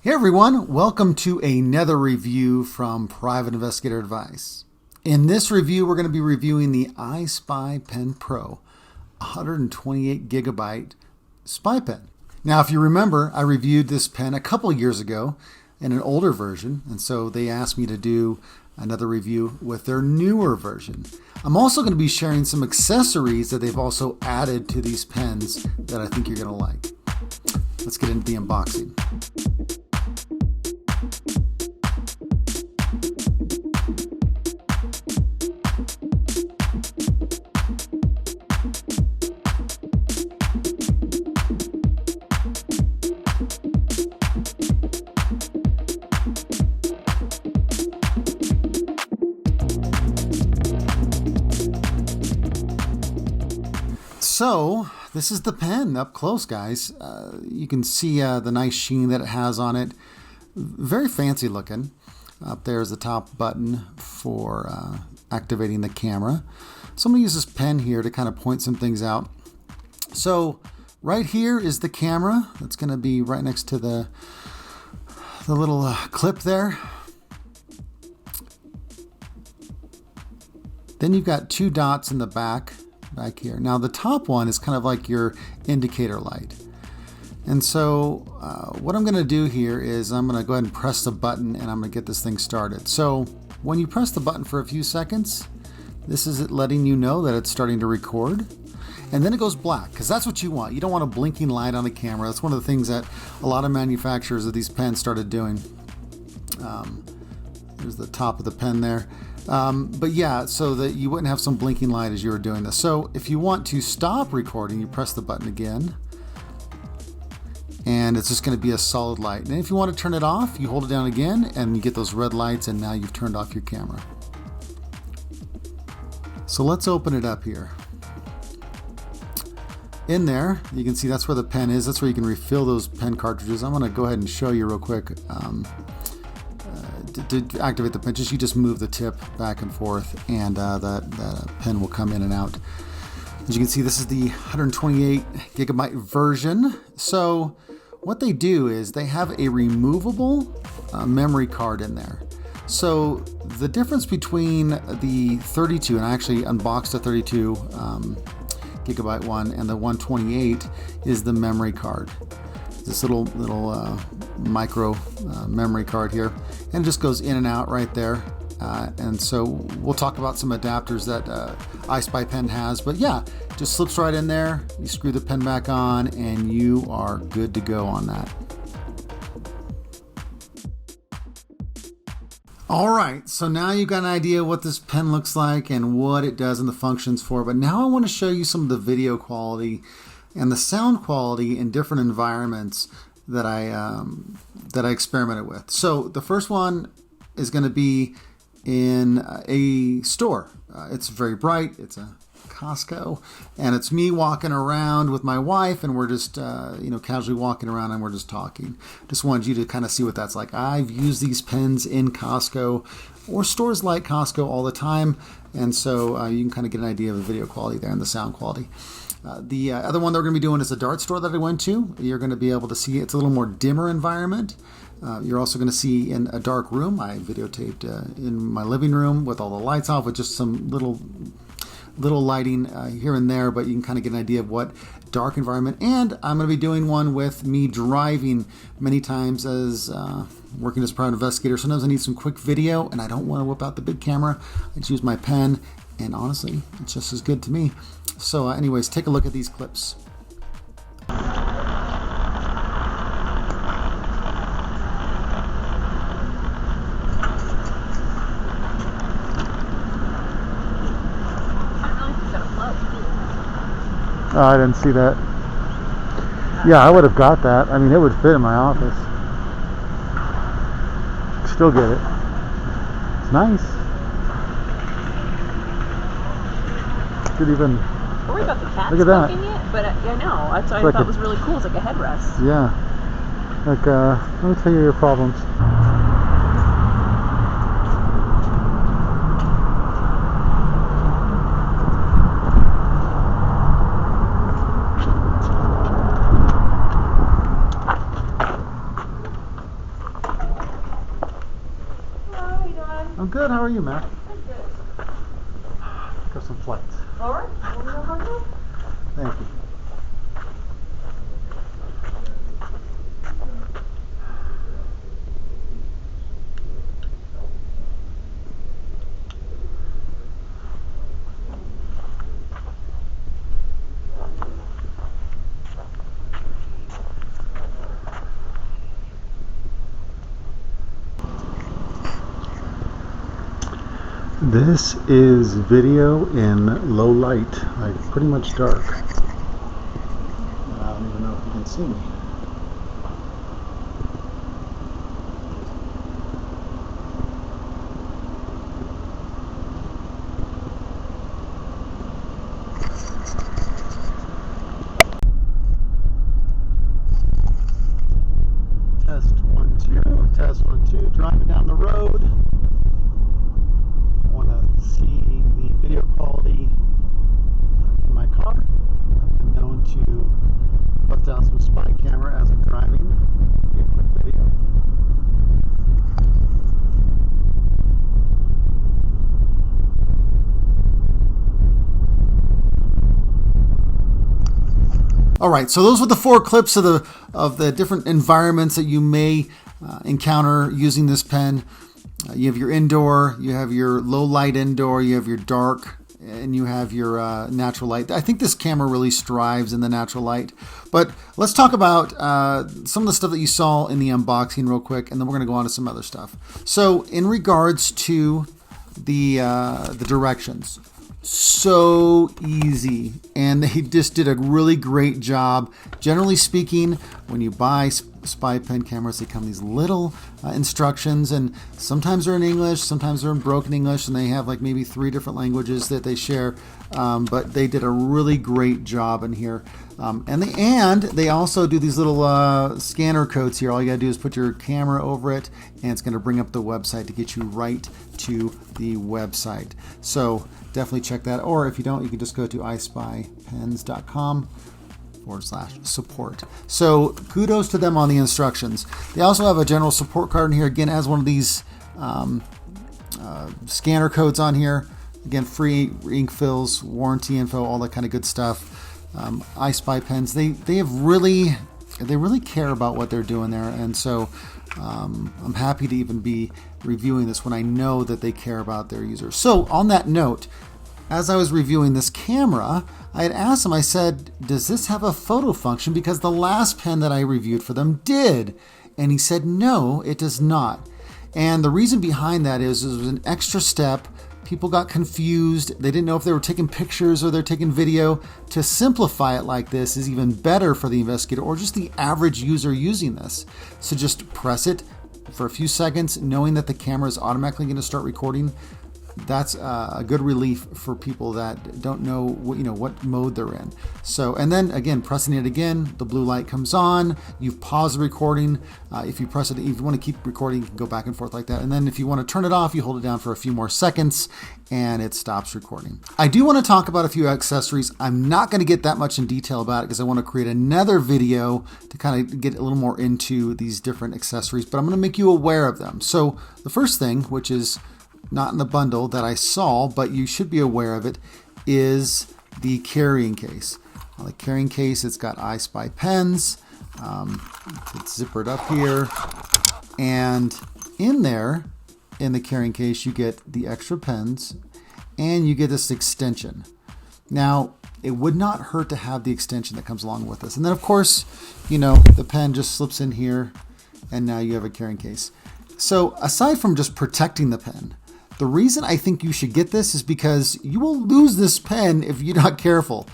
Hey everyone, welcome to another review from Private Investigator Advice. In this review, we're going to be reviewing the iSPYPEN Pro 128 gigabyte spy pen. Now, if you remember, I reviewed this pen a couple years ago in an older version, and so they asked me to do another review with their newer version. I'm also going to be sharing some accessories that they've also added to these pens that I think you're going to like. Let's get into the unboxing. So this is the pen up close, guys. You can see the nice sheen that it has on it. Very fancy looking. Up there is the top button for activating the camera. So I'm going to use this pen here to kind of point some things out. So right here is the camera. That's going to be right next to the little clip there. Then you've got two dots in the back here. Now the top one is kind of like your indicator light. And so what I'm going to do here is I'm going to go ahead and press the button and I'm going to get this thing started. So when you press the button for a few seconds, this is it letting you know that it's starting to record. And then it goes black because that's what you want. You don't want a blinking light on the camera. That's one of the things that a lot of manufacturers of these pens started doing. There's the top of the pen there. But yeah, so that you wouldn't have some blinking light as you were doing this. So if you want to stop recording, you press the button again. And it's just going to be a solid light. And if you want to turn it off, you hold it down again and you get those red lights and now you've turned off your camera. So let's open it up here. In there, you can see that's where the pen is. That's where you can refill those pen cartridges. I'm going to go ahead and show you real quick. To activate the pen, you just move the tip back and forth and that pen will come in and out. As you can see, this is the 128 gigabyte version. So what they do is they have a removable memory card in there. So the difference between the 32, and I actually unboxed a 32 gigabyte one, and the 128 is the memory card. This little micro memory card here, and it just goes in and out right there. And so we'll talk about some adapters that iSPYPEN has, but yeah, just slips right in there. You screw the pen back on and you are good to go on that. All right, so now you've got an idea what this pen looks like and what it does and the functions for, but now I want to show you some of the video quality and the sound quality in different environments that I experimented with. So the first one is going to be in a store. It's very bright. It's a Costco, and it's me walking around with my wife, and we're just casually walking around and we're just talking. Just wanted you to kind of see what that's like. I've used these pens in Costco or stores like Costco all the time, and so you can kind of get an idea of the video quality there and the sound quality. The other one that we're going to be doing is a dart store that I went to. You're going to be able to see it's a little more dimmer environment. You're also going to see in a dark room. I videotaped in my living room with all the lights off with just some little lighting here and there, but you can kind of get an idea of what dark environment. And I'm going to be doing one with me driving many times as working as a private investigator. Sometimes I need some quick video and I don't want to whip out the big camera. I just use my pen, and honestly, it's just as good to me. So anyways, take a look at these clips. Oh, I didn't see that. Yeah, I would have got that. I mean, it would fit in my office. Still get it. It's nice. Could even. Worry about the cat look at that. Smoking it, but I know. That's what I thought was really cool. It's like a headrest. Yeah. Like, let me tell you your problems. Good. How are you, Matt? Got some flights. All right. Thank you. This is video in low light, like pretty much dark. I don't even know if you can see me. Test 1 2, test 1 2, driving down the road. See the video quality in my car. I've been known to put down some spy camera as I'm driving. Get a quick video. All right, so those were the 4 clips of the different environments that you may encounter using this pen. You have your indoor, you have your low light indoor, you have your dark, and you have your natural light. I think this camera really strives in the natural light. But let's talk about some of the stuff that you saw in the unboxing real quick, and then we're going to go on to some other stuff. So in regards to the directions, so easy, and they just did a really great job. Generally speaking, when you buy SPYPEN cameras, they come these little instructions, and sometimes they're in English, sometimes they're in broken English, and they have like maybe 3 different languages that they share, but they did a really great job in here. And they also do these little scanner codes here. All you gotta do is put your camera over it, and it's gonna bring up the website to get you right to the website. So definitely check that, or if you don't, you can just go to iSPYPENs.com/support. So kudos to them on the instructions. They also have a general support card in here. Again, it has one of these scanner codes on here. Again, free ink fills, warranty info, all that kind of good stuff. iSPYPENs, they really care about what they're doing there, and so I'm happy to even be reviewing this when I know that they care about their users. So on that note, as I was reviewing this camera, I had asked him, I said, does this have a photo function? Because the last pen that I reviewed for them did. And he said, no, it does not. And the reason behind that is it was an extra step. People got confused. They didn't know if they were taking pictures or they're taking video. To simplify it like this is even better for the investigator or just the average user using this. So just press it for a few seconds, knowing that the camera is automatically going to start recording. That's a good relief for people that don't know what mode they're in. So, and then again, pressing it again, the blue light comes on. You've paused the recording. If you press it, if you want to keep recording, you can go back and forth like that. And then if you want to turn it off, you hold it down for a few more seconds and it stops recording. I do want to talk about a few accessories. I'm not going to get that much in detail about it because I want to create another video to kind of get a little more into these different accessories, but I'm going to make you aware of them. So the first thing, which is not in the bundle that I saw, but you should be aware of it, is the carrying case. The carrying case, it's got iSPYPENs. It's zippered up here. And in there, in the carrying case, you get the extra pens and you get this extension. Now, it would not hurt to have the extension that comes along with this. And then, of course, the pen just slips in here and now you have a carrying case. So aside from just protecting the pen, the reason I think you should get this is because you will lose this pen if you're not careful.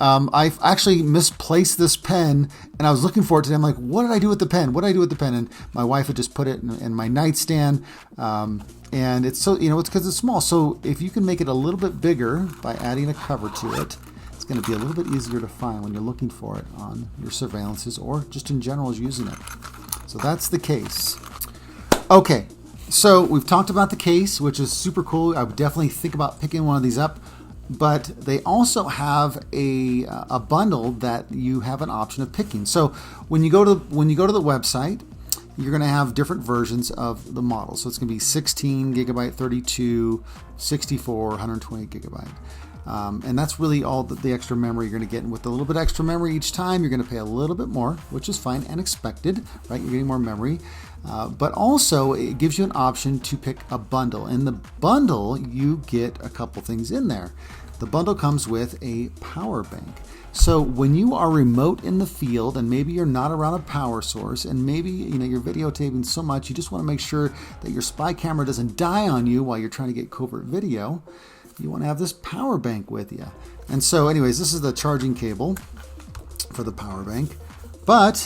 I've actually misplaced this pen and I was looking for it today. I'm like, what did I do with the pen? What did I do with the pen? And my wife had just put it in my nightstand. And it's so, it's because it's small. So if you can make it a little bit bigger by adding a cover to it, it's going to be a little bit easier to find when you're looking for it on your surveillances or just in general as using it. So that's the case. Okay. So we've talked about the case, which is super cool. I would definitely think about picking one of these up, but they also have a bundle that you have an option of picking. So when you go to the website, you're going to have different versions of the model. So it's going to be 16 gigabyte, 32, 64, 128 gigabyte. And that's really all the extra memory you're going to get. And with a little bit extra memory each time, you're going to pay a little bit more, which is fine and expected, right? You're getting more memory. But also, it gives you an option to pick a bundle. In the bundle, you get a couple things in there. The bundle comes with a power bank. So when you are remote in the field and maybe you're not around a power source and maybe you're videotaping so much you just want to make sure that your spy camera doesn't die on you while you're trying to get covert video, you want to have this power bank with you. And so anyways, this is the charging cable for the power bank. But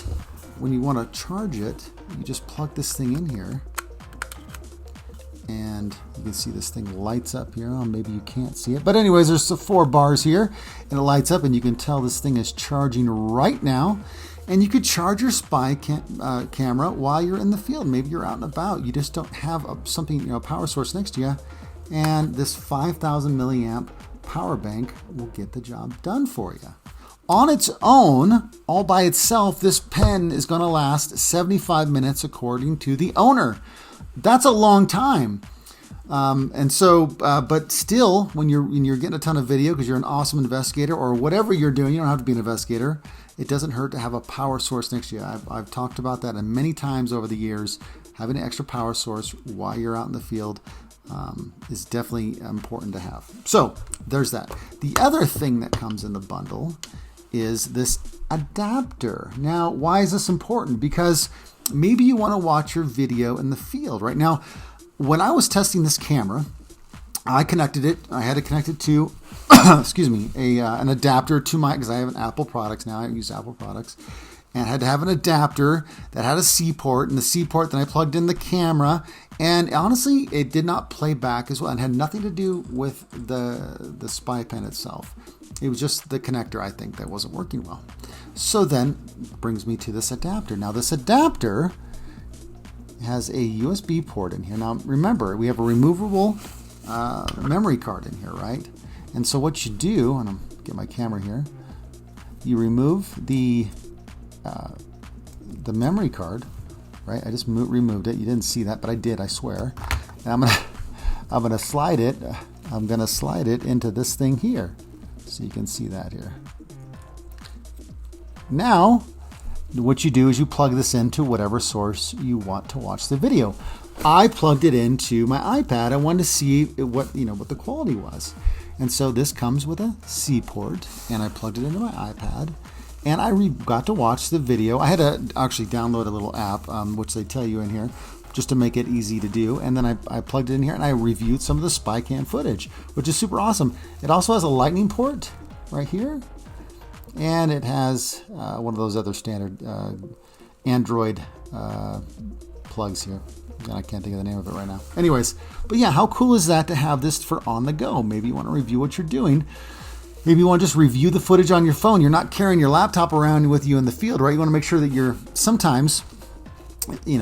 when you want to charge it, you just plug this thing in here. And you can see this thing lights up here. Oh, maybe you can't see it. But anyways, there's the 4 bars here. And it lights up and you can tell this thing is charging right now. And you could charge your spy camera while you're in the field. Maybe you're out and about. You just don't have a power source next to you. And this 5,000 milliamp power bank will get the job done for you. On its own, all by itself, this pen is going to last 75 minutes according to the owner. That's a long time. But still, when you're getting a ton of video because you're an awesome investigator or whatever you're doing, you don't have to be an investigator. It doesn't hurt to have a power source next to you. I've talked about that many times over the years. Having an extra power source while you're out in the field is definitely important to have. So there's that. The other thing that comes in the bundle is this adapter. Now, why is this important? Because maybe you want to watch your video in the field. Right now, when I was testing this camera, I connected it. I had to connect it to, an adapter to because I have an Apple products now. I use Apple products. And I had to have an adapter that had a C port. And the C port, then I plugged in the camera. And honestly, it did not play back as well. And had nothing to do with the SPYPEN itself. It was just the connector, I think, that wasn't working well. So then brings me to this adapter. Now this adapter has a USB port in here. Now remember, we have a removable memory card in here, right? And so what you do, and I'll get my camera here, you remove the memory card, right? I just removed it. You didn't see that, but I did, I swear. And I'm gonna slide it. I'm gonna slide it into this thing here, so you can see that here. What you do is you plug this into whatever source you want to watch the video. I plugged it into my iPad. I wanted to see what the quality was. And so this comes with a C port, and I plugged it into my iPad, and I got to watch the video. I had to actually download a little app, which they tell you in here, just to make it easy to do. And then I plugged it in here, and I reviewed some of the spy cam footage, which is super awesome. It also has a lightning port right here, and it has one of those other standard Android plugs here. And I can't think of the name of it right now. Anyways, but yeah, how cool is that to have this for on the go? Maybe you want to review what you're doing. Maybe you want to just review the footage on your phone. You're not carrying your laptop around with you in the field, right? You want to make sure that you're sometimes, you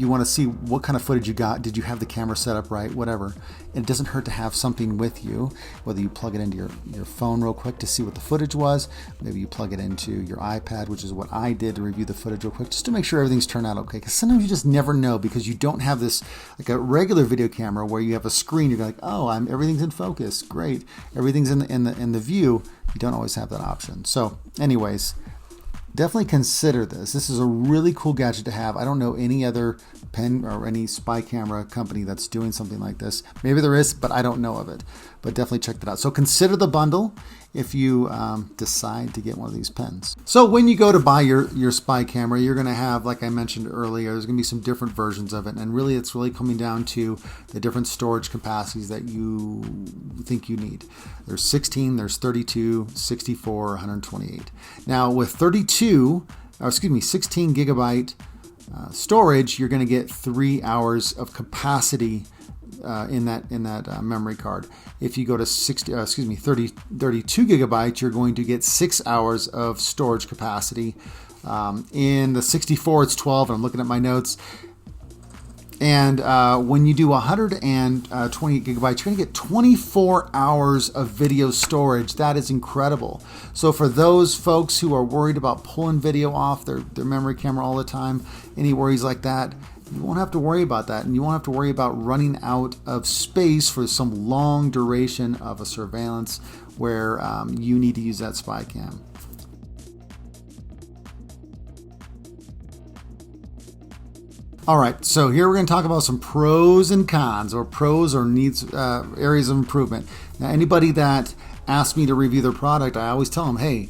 want to see what kind of footage you got. Did you have the camera set up right? Whatever. It doesn't hurt to have something with you, whether you plug it into your phone real quick to see what the footage was. Maybe you plug it into your iPad, which is what I did to review the footage real quick, just to make sure everything's turned out okay. Because sometimes you just never know because you don't have this, like a regular video camera where you have a screen. You're like, oh, everything's in focus. Great. Everything's in the view. You don't always have that option. So anyways, definitely consider this. This is a really cool gadget to have. I don't know any other pen or any spy camera company that's doing something like this. Maybe there is, but I don't know of it. But definitely check that out. So consider the bundle if you decide to get one of these pens. So when you go to buy your spy camera, you're going to have, like I mentioned earlier, there's going to be some different versions of it. And really, it's really coming down to the different storage capacities that you think you need. There's 16, there's 32, 64, 128. Now with 16 gigabyte storage, you're going to get 3 hours of capacity in that memory card. If you go to 32 gigabytes, you're going to get 6 hours of storage capacity. In the 64, it's 12, and I'm looking at my notes. And when you do 120 gigabytes, you're going to get 24 hours of video storage. That is incredible. So for those folks who are worried about pulling video off their memory camera all the time, any worries like that, you won't have to worry about that. And you won't have to worry about running out of space for some long duration of a surveillance where you need to use that spy cam. All right, so here we're going to talk about some pros and cons, or pros or needs areas of improvement. Now, anybody that asks me to review their product, I always tell them, hey,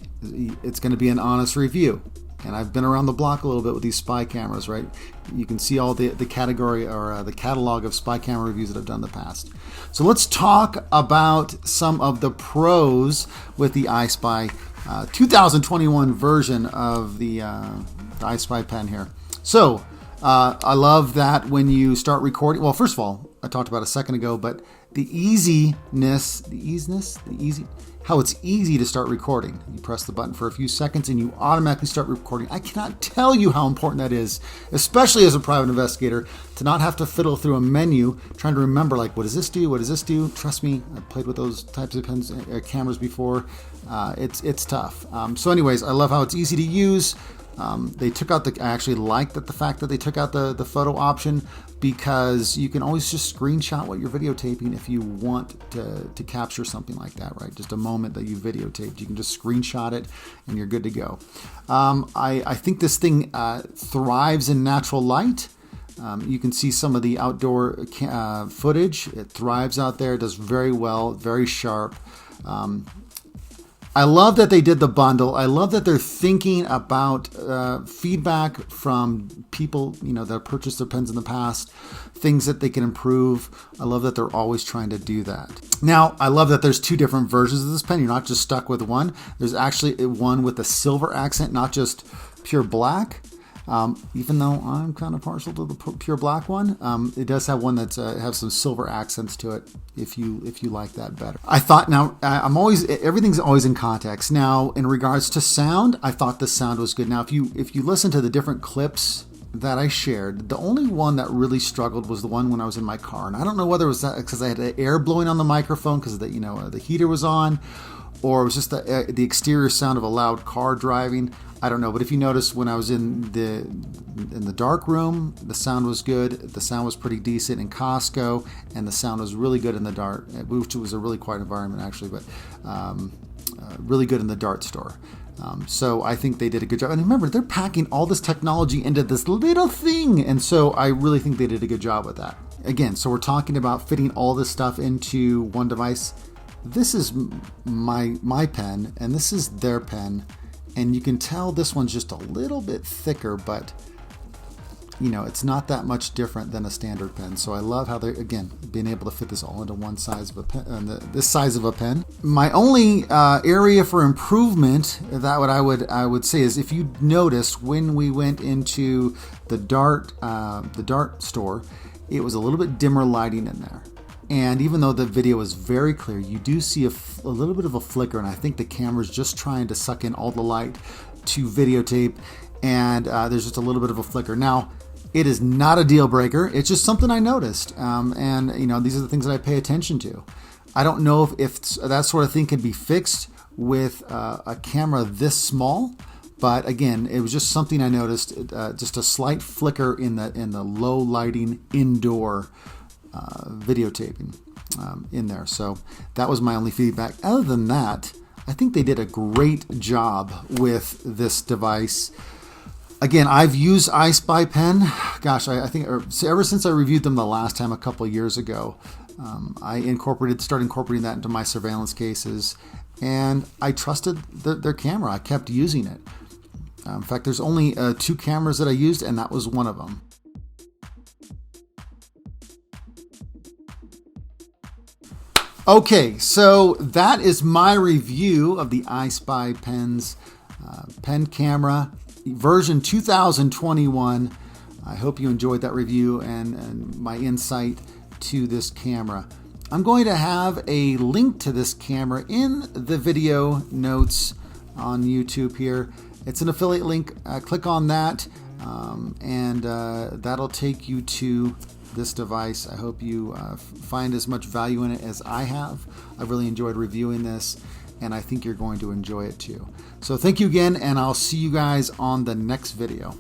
it's going to be an honest review. And I've been around the block a little bit with these spy cameras, right? You can see all the category or the catalog of spy camera reviews that I've done in the past. So let's talk about some of the pros with the iSPY 2021 version of the iSPYPEN here. So I love that when you start recording. Well, first of all, I talked about a second ago, but how it's easy to start recording. You press the button for a few seconds and you automatically start recording. I cannot tell you how important that is, especially as a private investigator, to not have to fiddle through a menu trying to remember, like, what does this do? What does this do? Trust me, I've played with those types of cameras before. It's tough. So anyways, I love how it's easy to use. They took out I actually like the fact that they took out the photo option, because you can always just screenshot what you're videotaping if you want to capture something like that, right? Just a moment that you videotaped. You can just screenshot it and you're good to go. I think this thing thrives in natural light. You can see some of the outdoor footage. It thrives out there. It does very well, very sharp. I love that they did the bundle. I love that they're thinking about feedback from people, that have purchased their pens in the past, things that they can improve. I love that they're always trying to do that. Now, I love that there's two different versions of this pen. You're not just stuck with one. There's actually one with a silver accent, not just pure black. Even though I'm kind of partial to the pure black one, it does have one that's has some silver accents to it. If you like that better, I thought. Now everything's always in context. Now, in regards to sound, I thought the sound was good. Now, if you listen to the different clips that I shared, the only one that really struggled was the one when I was in my car, and I don't know whether it was that because I had air blowing on the microphone because the heater was on, or it was just the exterior sound of a loud car driving. I don't know, but if you notice, when I was in the dark room, the sound was good. The sound was pretty decent in Costco, and the sound was really good in the Dart, which was a really quiet environment actually, but really good in the Dart store. So I think they did a good job. And remember, they're packing all this technology into this little thing, and so I really think they did a good job with that. Again, so we're talking about fitting all this stuff into one device. This is my pen, and this is their pen. And you can tell this one's just a little bit thicker, but it's not that much different than a standard pen. So I love how they're, again, being able to fit this all into one size of a pen, this size of a pen. My only area for improvement that I would say is, if you noticed when we went into the Dart store, it was a little bit dimmer lighting in there. And even though the video is very clear, you do see a little bit of a flicker, and I think the camera's just trying to suck in all the light to videotape, and there's just a little bit of a flicker. Now, it is not a deal breaker. It's just something I noticed, and these are the things that I pay attention to. I don't know if that sort of thing can be fixed with a camera this small, but again, it was just something I noticed. Just a slight flicker in the low lighting indoor videotaping in there. So that was my only feedback. Other than that, I think they did a great job with this device. Again, I've used iSPYPEN. Gosh, I think ever since I reviewed them the last time a couple of years ago, I started incorporating that into my surveillance cases, and I trusted their camera. I kept using it. In fact, there's only 2 cameras that I used, and that was one of them. Okay, so that is my review of the iSPYPEN's pen camera version 2021. I hope you enjoyed that review and my insight to this camera. I'm going to have a link to this camera in the video notes on YouTube here. It's an affiliate link. Click on that, and that'll take you to this device. I hope you find as much value in it as I have. I've really enjoyed reviewing this, and I think you're going to enjoy it too. So thank you again, and I'll see you guys on the next video.